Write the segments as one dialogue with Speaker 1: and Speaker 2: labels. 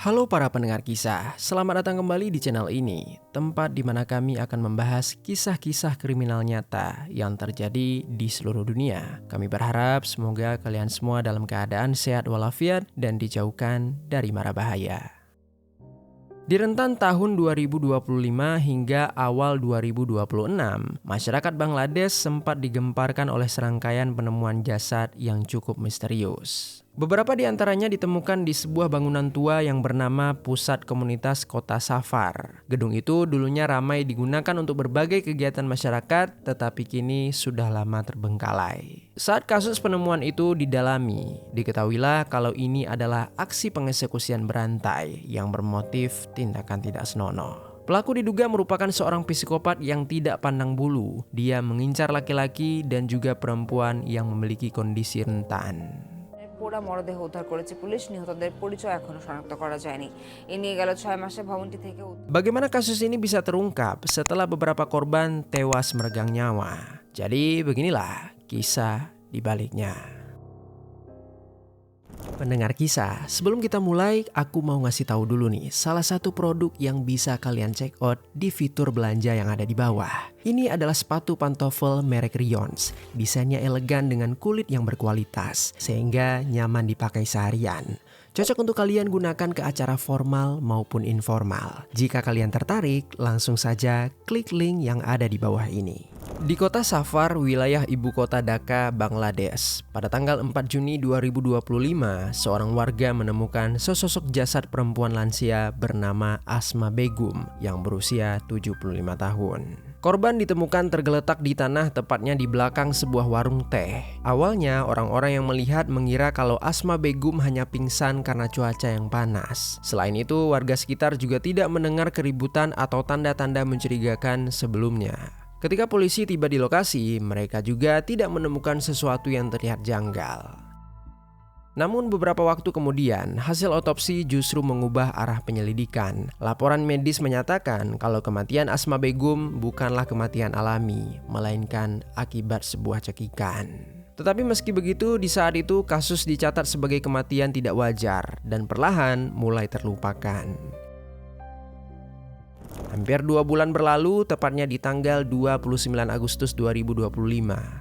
Speaker 1: Halo para pendengar kisah, selamat datang kembali di channel ini, tempat di mana kami akan membahas kisah-kisah kriminal nyata yang terjadi di seluruh dunia. Kami berharap semoga kalian semua dalam keadaan sehat walafiat dan dijauhkan dari mara bahaya. Di rentan tahun 2025 hingga awal 2026, masyarakat Bangladesh sempat digemparkan oleh serangkaian penemuan jasad yang cukup misterius. Beberapa di antaranya ditemukan di sebuah bangunan tua yang bernama Pusat Komunitas Kota Safar. Gedung itu dulunya ramai digunakan untuk berbagai kegiatan masyarakat, tetapi kini sudah lama terbengkalai. Saat kasus penemuan itu didalami, diketahuilah kalau ini adalah aksi pengeksekusian berantai yang bermotif tindakan tidak senonoh. Pelaku diduga merupakan seorang psikopat yang tidak pandang bulu. Dia mengincar laki-laki dan juga perempuan yang memiliki kondisi rentan.
Speaker 2: পোড়া মরদেহ উদ্ধার করেছে পুলিশ। নিহতদের পরিচয় এখনো শনাক্ত করা যায়নি। এ নিয়ে গেল 6 মাসে ভবনটি থেকে
Speaker 1: Bagaimana kasus ini bisa terungkap setelah beberapa korban tewas meregang nyawa? Jadi beginilah kisah di baliknya. Pendengar kisah, sebelum kita mulai, aku mau ngasih tahu dulu nih salah satu produk yang bisa kalian check out di fitur belanja yang ada di bawah. Ini adalah sepatu pantofel merek Rions. Desainnya elegan dengan kulit yang berkualitas, sehingga nyaman dipakai seharian. Cocok untuk kalian gunakan ke acara formal maupun informal. Jika kalian tertarik, langsung saja klik link yang ada di bawah ini. Di kota Safar, wilayah ibu kota Dhaka, Bangladesh, pada tanggal 4 Juni 2025, seorang warga menemukan sesosok jasad perempuan lansia bernama Asma Begum yang berusia 75 tahun. Korban ditemukan tergeletak di tanah, tepatnya di belakang sebuah warung teh. Awalnya, orang-orang yang melihat mengira kalau Asma Begum hanya pingsan karena cuaca yang panas. Selain itu, warga sekitar juga tidak mendengar keributan atau tanda-tanda mencurigakan sebelumnya. Ketika polisi tiba di lokasi, mereka juga tidak menemukan sesuatu yang terlihat janggal. Namun beberapa waktu kemudian, hasil otopsi justru mengubah arah penyelidikan. Laporan medis menyatakan kalau kematian Asma Begum bukanlah kematian alami, melainkan akibat sebuah cekikan. Tetapi meski begitu, di saat itu kasus dicatat sebagai kematian tidak wajar dan perlahan mulai terlupakan. Hampir 2 bulan berlalu, tepatnya di tanggal 29 Agustus 2025.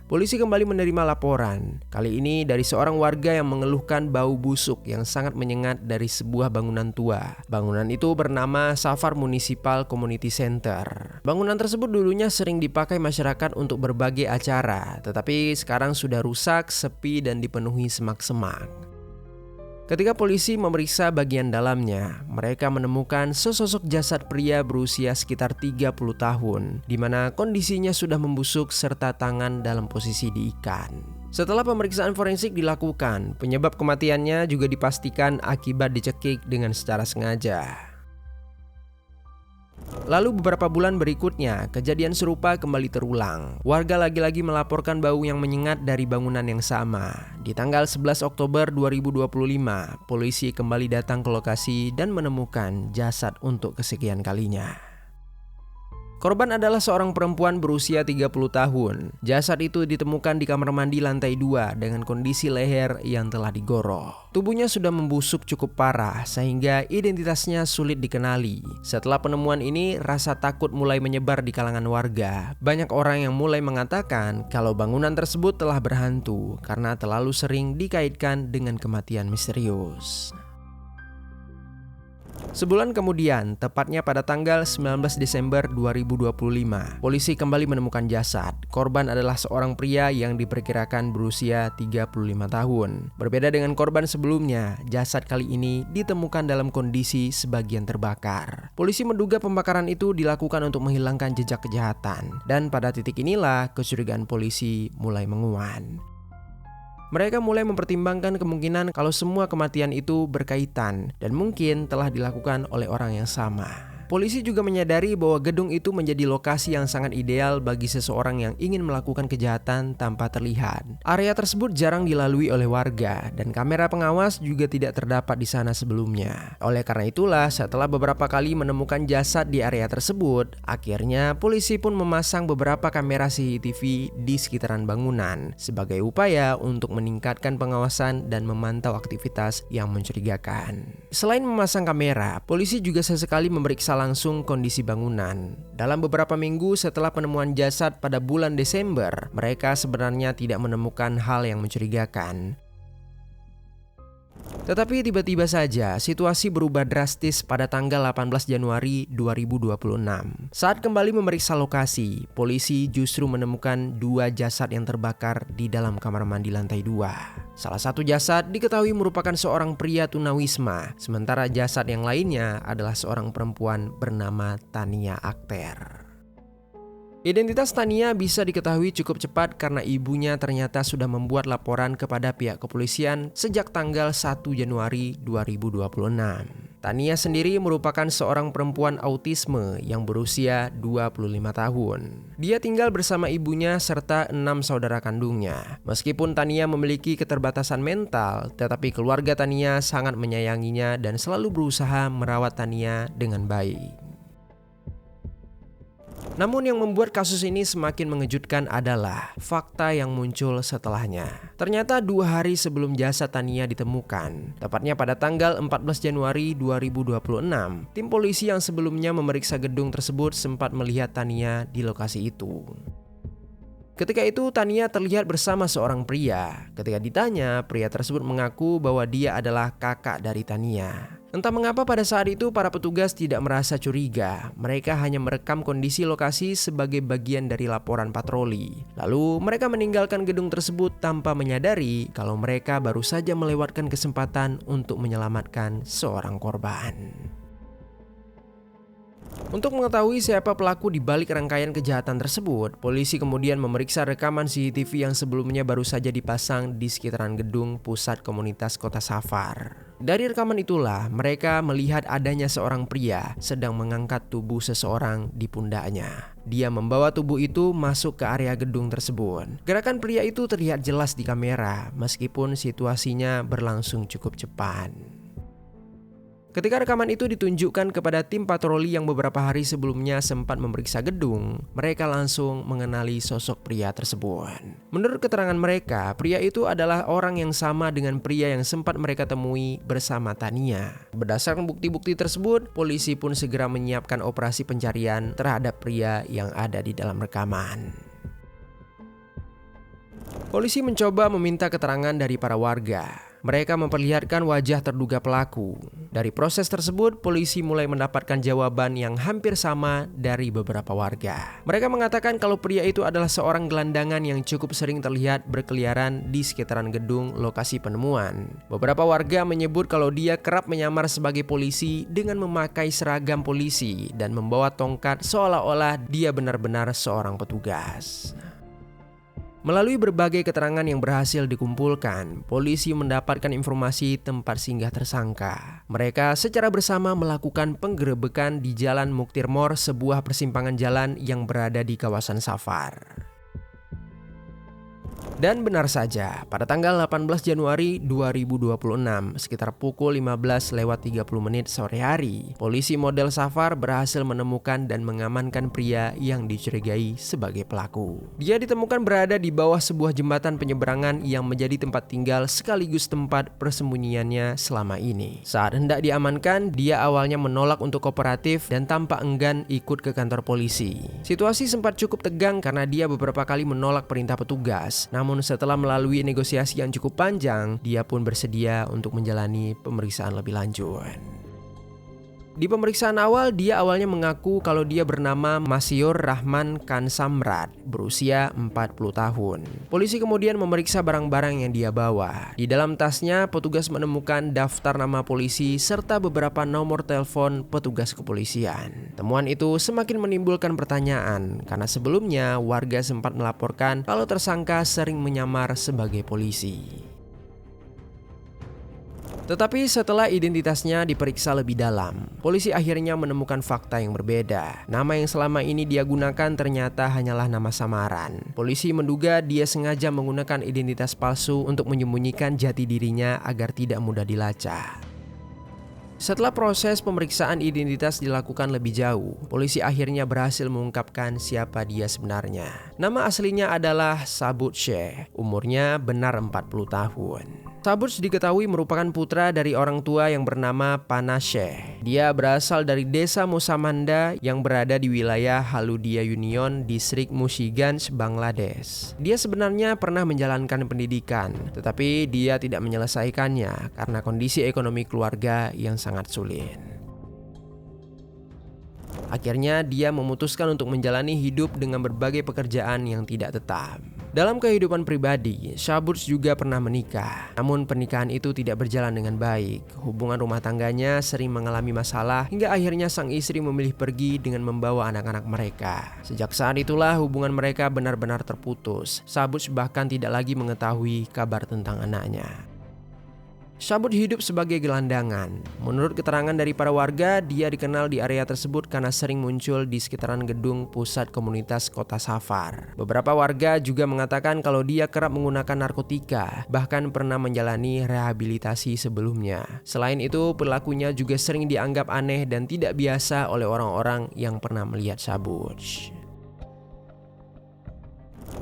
Speaker 1: Polisi kembali menerima laporan. Kali ini dari seorang warga yang mengeluhkan bau busuk yang sangat menyengat dari sebuah bangunan tua. Bangunan itu bernama Safar Municipal Community Center. Bangunan tersebut dulunya sering dipakai masyarakat untuk berbagai acara, tetapi sekarang sudah rusak, sepi, dan dipenuhi semak-semak. Ketika polisi memeriksa bagian dalamnya, mereka menemukan sesosok jasad pria berusia sekitar 30 tahun, di mana kondisinya sudah membusuk serta tangan dalam posisi diikat. Setelah pemeriksaan forensik dilakukan, penyebab kematiannya juga dipastikan akibat dicekik dengan secara sengaja. Lalu beberapa bulan berikutnya, kejadian serupa kembali terulang. Warga lagi-lagi melaporkan bau yang menyengat dari bangunan yang sama. Di tanggal 11 Oktober 2025, polisi kembali datang ke lokasi dan menemukan jasad untuk kesekian kalinya. Korban adalah seorang perempuan berusia 30 tahun. Jasad itu ditemukan di kamar mandi lantai 2 dengan kondisi leher yang telah digorok. Tubuhnya sudah membusuk cukup parah sehingga identitasnya sulit dikenali. Setelah penemuan ini, rasa takut mulai menyebar di kalangan warga. Banyak orang yang mulai mengatakan kalau bangunan tersebut telah berhantu karena terlalu sering dikaitkan dengan kematian misterius. Sebulan kemudian, tepatnya pada tanggal 19 Desember 2025, polisi kembali menemukan jasad. Korban adalah seorang pria yang diperkirakan berusia 35 tahun. Berbeda dengan korban sebelumnya, jasad kali ini ditemukan dalam kondisi sebagian terbakar. Polisi menduga pembakaran itu dilakukan untuk menghilangkan jejak kejahatan. Dan pada titik inilah kecurigaan polisi mulai menguat. Mereka mulai mempertimbangkan kemungkinan kalau semua kematian itu berkaitan dan mungkin telah dilakukan oleh orang yang sama. Polisi juga menyadari bahwa gedung itu menjadi lokasi yang sangat ideal bagi seseorang yang ingin melakukan kejahatan tanpa terlihat. Area tersebut jarang dilalui oleh warga dan kamera pengawas juga tidak terdapat di sana sebelumnya. Oleh karena itulah, setelah beberapa kali menemukan jasad di area tersebut, akhirnya polisi pun memasang beberapa kamera CCTV di sekitaran bangunan sebagai upaya untuk meningkatkan pengawasan dan memantau aktivitas yang mencurigakan. Selain memasang kamera, polisi juga sesekali memeriksa langsung kondisi bangunan. Dalam beberapa minggu setelah penemuan jasad pada bulan Desember, mereka sebenarnya tidak menemukan hal yang mencurigakan. Tetapi tiba-tiba saja situasi berubah drastis pada tanggal 18 Januari 2026. Saat kembali memeriksa lokasi, polisi justru menemukan 2 jasad yang terbakar di dalam kamar mandi lantai 2. Salah satu jasad diketahui merupakan seorang pria tunawisma, sementara jasad yang lainnya adalah seorang perempuan bernama Tania Akter. Identitas Tania bisa diketahui cukup cepat karena ibunya ternyata sudah membuat laporan kepada pihak kepolisian sejak tanggal 1 Januari 2026. Tania sendiri merupakan seorang perempuan autisme yang berusia 25 tahun. Dia tinggal bersama ibunya serta 6 saudara kandungnya. Meskipun Tania memiliki keterbatasan mental, tetapi keluarga Tania sangat menyayanginya dan selalu berusaha merawat Tania dengan baik. Namun yang membuat kasus ini semakin mengejutkan adalah fakta yang muncul setelahnya. Ternyata 2 hari sebelum jasad Tania ditemukan, tepatnya pada tanggal 14 Januari 2026, tim polisi yang sebelumnya memeriksa gedung tersebut sempat melihat Tania di lokasi itu. Ketika itu Tania terlihat bersama seorang pria. Ketika ditanya, pria tersebut mengaku bahwa dia adalah kakak dari Tania. Entah mengapa pada saat itu para petugas tidak merasa curiga. Mereka hanya merekam kondisi lokasi sebagai bagian dari laporan patroli. Lalu mereka meninggalkan gedung tersebut tanpa menyadari kalau mereka baru saja melewatkan kesempatan untuk menyelamatkan seorang korban. Untuk mengetahui siapa pelaku di balik rangkaian kejahatan tersebut, polisi kemudian memeriksa rekaman CCTV yang sebelumnya baru saja dipasang di sekitaran gedung pusat komunitas Kota Safar. Dari rekaman itulah mereka melihat adanya seorang pria sedang mengangkat tubuh seseorang di pundaknya. Dia membawa tubuh itu masuk ke area gedung tersebut. Gerakan pria itu terlihat jelas di kamera meskipun situasinya berlangsung cukup cepat. Ketika rekaman itu ditunjukkan kepada tim patroli yang beberapa hari sebelumnya sempat memeriksa gedung, mereka langsung mengenali sosok pria tersebut. Menurut keterangan mereka, pria itu adalah orang yang sama dengan pria yang sempat mereka temui bersama Tania. Berdasarkan bukti-bukti tersebut, polisi pun segera menyiapkan operasi pencarian terhadap pria yang ada di dalam rekaman. Polisi mencoba meminta keterangan dari para warga. Mereka memperlihatkan wajah terduga pelaku. Dari proses tersebut, polisi mulai mendapatkan jawaban yang hampir sama dari beberapa warga. Mereka mengatakan kalau pria itu adalah seorang gelandangan yang cukup sering terlihat berkeliaran di sekitaran gedung lokasi penemuan. Beberapa warga menyebut kalau dia kerap menyamar sebagai polisi dengan memakai seragam polisi dan membawa tongkat seolah-olah dia benar-benar seorang petugas. Melalui berbagai keterangan yang berhasil dikumpulkan, polisi mendapatkan informasi tempat singgah tersangka. Mereka secara bersama melakukan penggerebekan di Jalan Muktirmor, sebuah persimpangan jalan yang berada di kawasan Safar. Dan benar saja, pada tanggal 18 Januari 2026, sekitar pukul 15:30 sore hari, polisi model Safar berhasil menemukan dan mengamankan pria yang dicurigai sebagai pelaku. Dia ditemukan berada di bawah sebuah jembatan penyeberangan yang menjadi tempat tinggal sekaligus tempat persembunyiannya selama ini. Saat hendak diamankan, dia awalnya menolak untuk kooperatif dan tampak enggan ikut ke kantor polisi. Situasi sempat cukup tegang karena dia beberapa kali menolak perintah petugas. Namun setelah melalui negosiasi yang cukup panjang, dia pun bersedia untuk menjalani pemeriksaan lebih lanjut. Di pemeriksaan awal, dia awalnya mengaku kalau dia bernama Masyur Rahman Kansamrat, berusia 40 tahun. Polisi kemudian memeriksa barang-barang yang dia bawa. Di dalam tasnya, petugas menemukan daftar nama polisi serta beberapa nomor telepon petugas kepolisian. Temuan itu semakin menimbulkan pertanyaan, karena sebelumnya warga sempat melaporkan kalau tersangka sering menyamar sebagai polisi. Tetapi setelah identitasnya diperiksa lebih dalam, polisi akhirnya menemukan fakta yang berbeda. Nama yang selama ini dia gunakan ternyata hanyalah nama samaran. Polisi menduga dia sengaja menggunakan identitas palsu untuk menyembunyikan jati dirinya agar tidak mudah dilacak. Setelah proses pemeriksaan identitas dilakukan lebih jauh, polisi akhirnya berhasil mengungkapkan siapa dia sebenarnya. Nama aslinya adalah Sabut Sheikh, umurnya benar 40 tahun. Sabut diketahui merupakan putra dari orang tua yang bernama Pana Sheikh. Dia berasal dari desa Musamanda yang berada di wilayah Haludia Union, distrik Mushiganj, Bangladesh. Dia sebenarnya pernah menjalankan pendidikan, tetapi dia tidak menyelesaikannya karena kondisi ekonomi keluarga yang sangat sulit. Akhirnya dia memutuskan untuk menjalani hidup dengan berbagai pekerjaan yang tidak tetap. Dalam kehidupan pribadi, Sabut juga pernah menikah. Namun pernikahan itu tidak berjalan dengan baik. Hubungan rumah tangganya sering mengalami masalah hingga akhirnya sang istri memilih pergi dengan membawa anak-anak mereka. Sejak saat itulah hubungan mereka benar-benar terputus. Sabut bahkan tidak lagi mengetahui kabar tentang anaknya. Sabut hidup sebagai gelandangan. Menurut keterangan dari para warga, dia dikenal di area tersebut karena sering muncul di sekitaran gedung pusat komunitas kota Safar. Beberapa warga juga mengatakan kalau dia kerap menggunakan narkotika, bahkan pernah menjalani rehabilitasi sebelumnya. Selain itu, perilakunya juga sering dianggap aneh dan tidak biasa oleh orang-orang yang pernah melihat Sabut.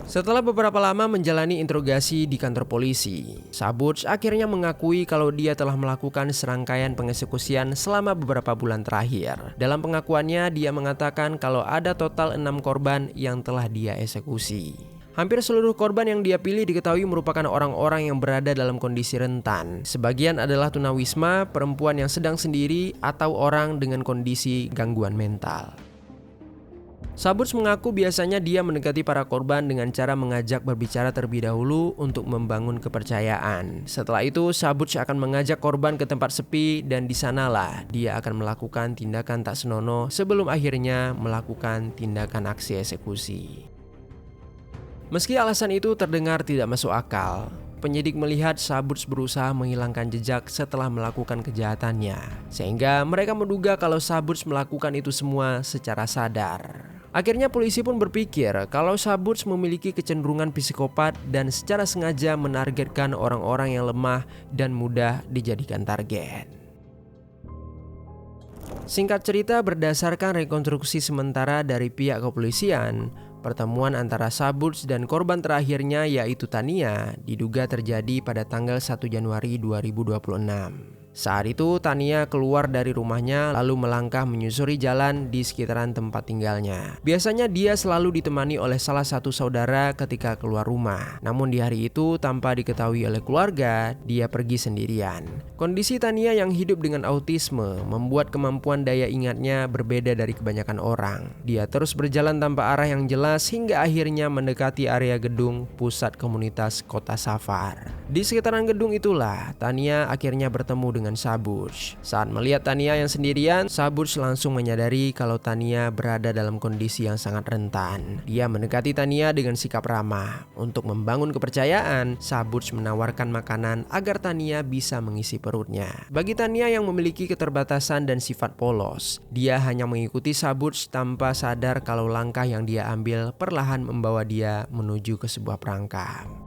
Speaker 1: Setelah beberapa lama menjalani interogasi di kantor polisi, Sabut akhirnya mengakui kalau dia telah melakukan serangkaian pengeksekusian selama beberapa bulan terakhir. Dalam pengakuannya, dia mengatakan kalau ada total 6 korban yang telah dia eksekusi. Hampir seluruh korban yang dia pilih diketahui merupakan orang-orang yang berada dalam kondisi rentan. Sebagian adalah tunawisma, perempuan yang sedang sendiri, atau orang dengan kondisi gangguan mental. Sabut mengaku biasanya dia mendekati para korban dengan cara mengajak berbicara terlebih dahulu untuk membangun kepercayaan. Setelah itu, Sabut akan mengajak korban ke tempat sepi dan di sanalah dia akan melakukan tindakan tak senonoh sebelum akhirnya melakukan tindakan aksi eksekusi. Meski alasan itu terdengar tidak masuk akal, penyidik melihat Sabut berusaha menghilangkan jejak setelah melakukan kejahatannya, sehingga mereka menduga kalau Sabut melakukan itu semua secara sadar. Akhirnya polisi pun berpikir kalau Sabut memiliki kecenderungan psikopat dan secara sengaja menargetkan orang-orang yang lemah dan mudah dijadikan target. Singkat cerita, berdasarkan rekonstruksi sementara dari pihak kepolisian, pertemuan antara Sabut dan korban terakhirnya yaitu Tania diduga terjadi pada tanggal 1 Januari 2026. Saat itu Tania keluar dari rumahnya lalu melangkah menyusuri jalan di sekitaran tempat tinggalnya. Biasanya dia selalu ditemani oleh salah satu saudara ketika keluar rumah. Namun di hari itu tanpa diketahui oleh keluarga, dia pergi sendirian. Kondisi Tania yang hidup dengan autisme membuat kemampuan daya ingatnya berbeda dari kebanyakan orang. Dia terus berjalan tanpa arah yang jelas hingga akhirnya mendekati area gedung pusat komunitas kota Safar. Di sekitaran gedung itulah Tania akhirnya bertemu dengan Sabut. Saat melihat Tania yang sendirian, Sabut langsung menyadari kalau Tania berada dalam kondisi yang sangat rentan. Dia mendekati Tania dengan sikap ramah. Untuk membangun kepercayaan, Sabut menawarkan makanan agar Tania bisa mengisi perutnya. Bagi Tania yang memiliki keterbatasan dan sifat polos, dia hanya mengikuti Sabut tanpa sadar kalau langkah yang dia ambil perlahan membawa dia menuju ke sebuah perangkap.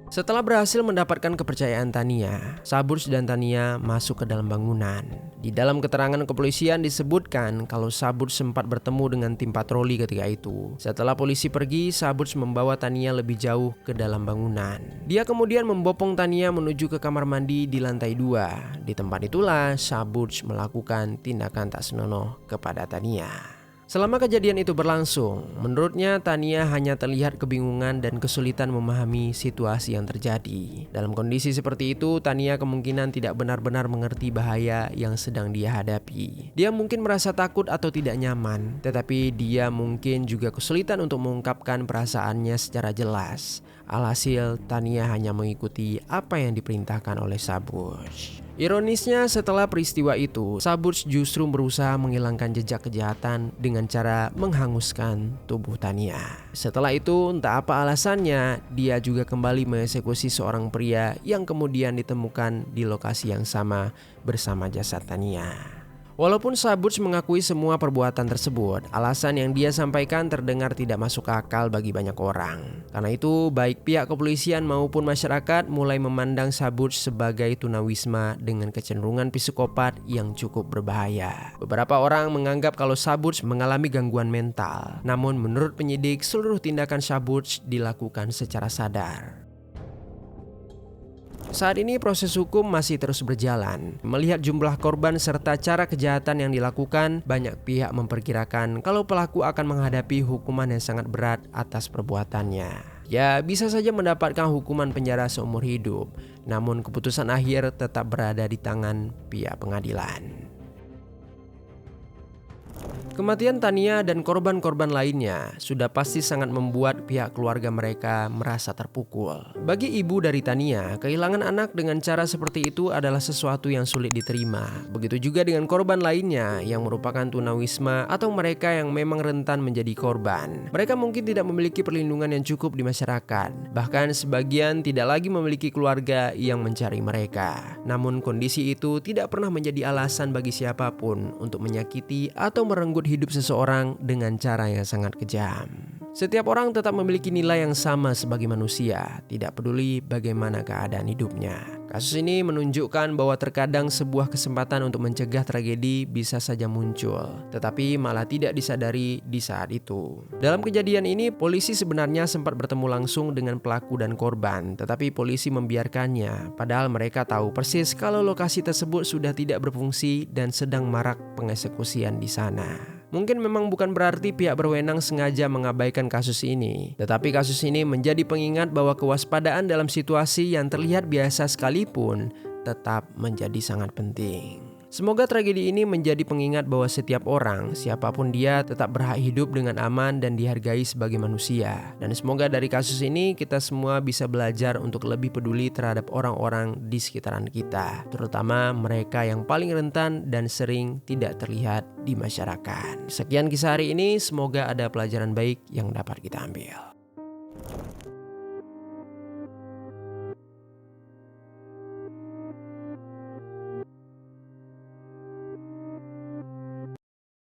Speaker 1: Setelah berhasil mendapatkan kepercayaan Tania, Sabut dan Tania masuk ke dalam bangunan. Di dalam keterangan kepolisian disebutkan kalau Sabut sempat bertemu dengan tim patroli ketika itu. Setelah polisi pergi, Sabut membawa Tania lebih jauh ke dalam bangunan. Dia kemudian membopong Tania menuju ke kamar mandi di lantai 2. Di tempat itulah Sabut melakukan tindakan tak senonoh kepada Tania. Selama kejadian itu berlangsung, menurutnya Tania hanya terlihat kebingungan dan kesulitan memahami situasi yang terjadi. Dalam kondisi seperti itu, Tania kemungkinan tidak benar-benar mengerti bahaya yang sedang dia hadapi. Dia mungkin merasa takut atau tidak nyaman, tetapi dia mungkin juga kesulitan untuk mengungkapkan perasaannya secara jelas. Alhasil, Tania hanya mengikuti apa yang diperintahkan oleh Saburj. Ironisnya, setelah peristiwa itu, Saburj justru berusaha menghilangkan jejak kejahatan dengan cara menghanguskan tubuh Tania. Setelah itu, entah apa alasannya, dia juga kembali mengeksekusi seorang pria yang kemudian ditemukan di lokasi yang sama bersama jasad Tania. Walaupun Saburj mengakui semua perbuatan tersebut, alasan yang dia sampaikan terdengar tidak masuk akal bagi banyak orang. Karena itu, baik pihak kepolisian maupun masyarakat mulai memandang Saburj sebagai tunawisma dengan kecenderungan psikopat yang cukup berbahaya. Beberapa orang menganggap kalau Saburj mengalami gangguan mental. Namun menurut penyidik, seluruh tindakan Saburj dilakukan secara sadar. Saat ini proses hukum masih terus berjalan. Melihat jumlah korban serta cara kejahatan yang dilakukan, banyak pihak memperkirakan kalau pelaku akan menghadapi hukuman yang sangat berat atas perbuatannya. Ya, bisa saja mendapatkan hukuman penjara seumur hidup, namun keputusan akhir tetap berada di tangan pihak pengadilan. Kematian Tania dan korban-korban lainnya sudah pasti sangat membuat pihak keluarga mereka merasa terpukul. Bagi ibu dari Tania, kehilangan anak dengan cara seperti itu adalah sesuatu yang sulit diterima. Begitu juga dengan korban lainnya yang merupakan tunawisma atau mereka yang memang rentan menjadi korban. Mereka mungkin tidak memiliki perlindungan yang cukup di masyarakat. Bahkan sebagian tidak lagi memiliki keluarga yang mencari mereka. Namun kondisi itu tidak pernah menjadi alasan bagi siapapun untuk menyakiti atau merenggut hidup seseorang dengan cara yang sangat kejam. Setiap orang tetap memiliki nilai yang sama sebagai manusia, tidak peduli bagaimana keadaan hidupnya. Kasus ini menunjukkan bahwa terkadang sebuah kesempatan untuk mencegah tragedi bisa saja muncul, tetapi malah tidak disadari di saat itu. Dalam kejadian ini, polisi sebenarnya sempat bertemu langsung dengan pelaku dan korban, tetapi polisi membiarkannya, padahal mereka tahu persis kalau lokasi tersebut sudah tidak berfungsi dan sedang marak pengeksekusian di sana. Mungkin memang bukan berarti pihak berwenang sengaja mengabaikan kasus ini, tetapi kasus ini menjadi pengingat bahwa kewaspadaan dalam situasi yang terlihat biasa sekalipun tetap menjadi sangat penting. Semoga tragedi ini menjadi pengingat bahwa setiap orang, siapapun dia, tetap berhak hidup dengan aman dan dihargai sebagai manusia. Dan semoga dari kasus ini kita semua bisa belajar untuk lebih peduli terhadap orang-orang di sekitaran kita, terutama mereka yang paling rentan dan sering tidak terlihat di masyarakat. Sekian kisah hari ini, semoga ada pelajaran baik yang dapat kita ambil.